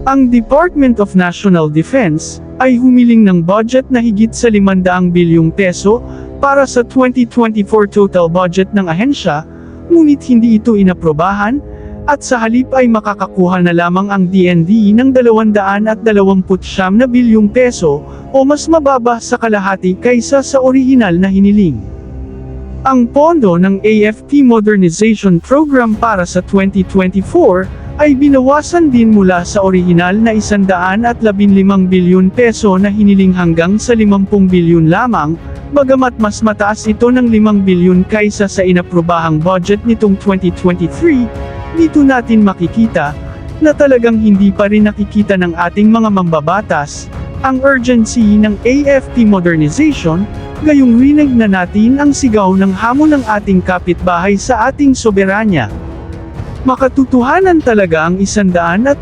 Ang Department of National Defense ay humiling ng budget na higit sa 500 bilyong peso para sa 2024 total budget ng ahensya, ngunit hindi ito inaprobahan, at sa halip ay makakakuha na lamang ang DND ng 229 na bilyong peso o mas mababa sa kalahati kaysa sa orihinal na hiniling. Ang pondo ng AFP Modernization Program para sa 2024 ay binawasan din mula sa orihinal na 115 bilyon peso na hiniling hanggang sa 50 bilyon lamang, bagamat mas mataas ito ng 5 bilyon kaysa sa inaprobahang budget nitong 2023, dito natin makikita na talagang hindi pa rin nakikita ng ating mga mambabatas ang urgency ng AFP modernization, gayong rinig na natin ang sigaw ng hamon ng ating kapitbahay sa ating soberanya. Makatutuhanan talaga ang 115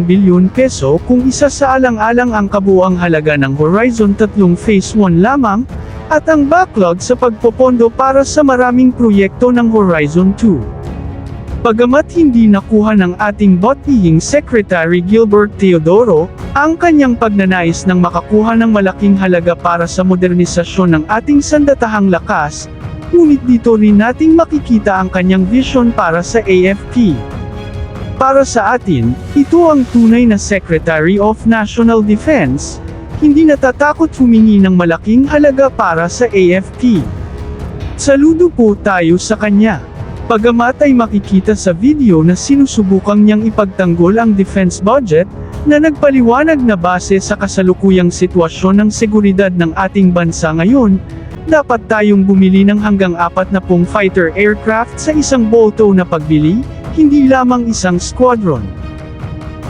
bilyon peso kung isa sa alang-alang ang kabuuang halaga ng Horizon 3 Phase 1 lamang, at ang backlog sa pagpopondo para sa maraming proyekto ng Horizon 2. Bagamat hindi nakuha ng ating butihing Secretary Gilbert Teodoro ang kanyang pagnanais ng makakuha ng malaking halaga para sa modernisasyon ng ating sandatahang lakas, ngunit dito rin nating makikita ang kanyang vision para sa AFP. Para sa atin, ito ang tunay na Secretary of National Defense, hindi natatakot humingi ng malaking halaga para sa AFP. Saludo po tayo sa kanya. Bagamat ay makikita sa video na sinusubukang niyang ipagtanggol ang defense budget, na nagpaliwanag na base sa kasalukuyang sitwasyon ng seguridad ng ating bansa ngayon, dapat tayong bumili ng hanggang 40 fighter aircraft sa isang boto na pagbili, hindi lamang isang squadron.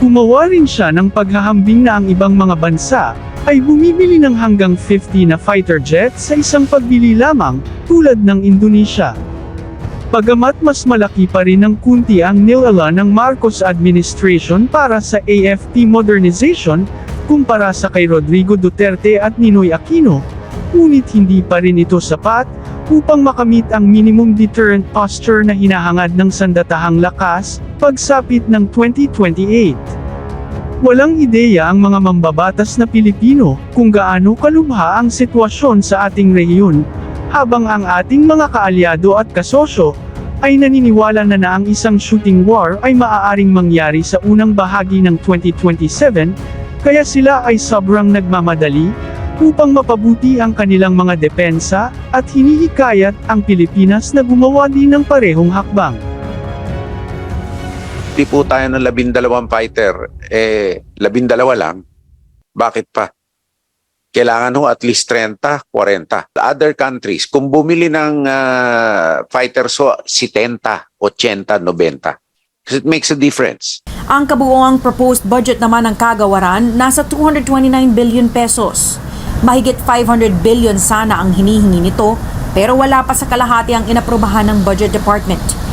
Gumawa rin siya ng paghahambing na ang ibang mga bansa ay bumibili ng hanggang 50 na fighter jets sa isang pagbili lamang, tulad ng Indonesia. Bagamat mas malaki pa rin ng kunti ang nilala ng Marcos administration para sa AFP modernization, kumpara sa kay Rodrigo Duterte at Ninoy Aquino, ngunit hindi pa rin ito sapat upang makamit ang minimum deterrent posture na hinahangad ng sandatahang lakas pagsapit ng 2028. Walang ideya ang mga mambabatas na Pilipino kung gaano kalubha ang sitwasyon sa ating rehiyon, habang ang ating mga kaalyado at kasosyo ay naniniwala na ang isang shooting war ay maaaring mangyari sa unang bahagi ng 2027, kaya sila ay sobrang nagmamadali upang mapabuti ang kanilang mga depensa, at hinihikayat ang Pilipinas na gumawa din ng parehong hakbang. Di po tayo ng 12 fighter, 12 lang. Bakit pa? Kailangan ho at least 30, 40. Other countries, kung bumili ng fighters ho, 70, 80, 90. Because it makes a difference. Ang kabuuang proposed budget naman ng kagawaran nasa 229 billion pesos. Mahigit 500 billion sana ang hinihingi nito, pero wala pa sa kalahati ang inaprobahan ng Budget Department.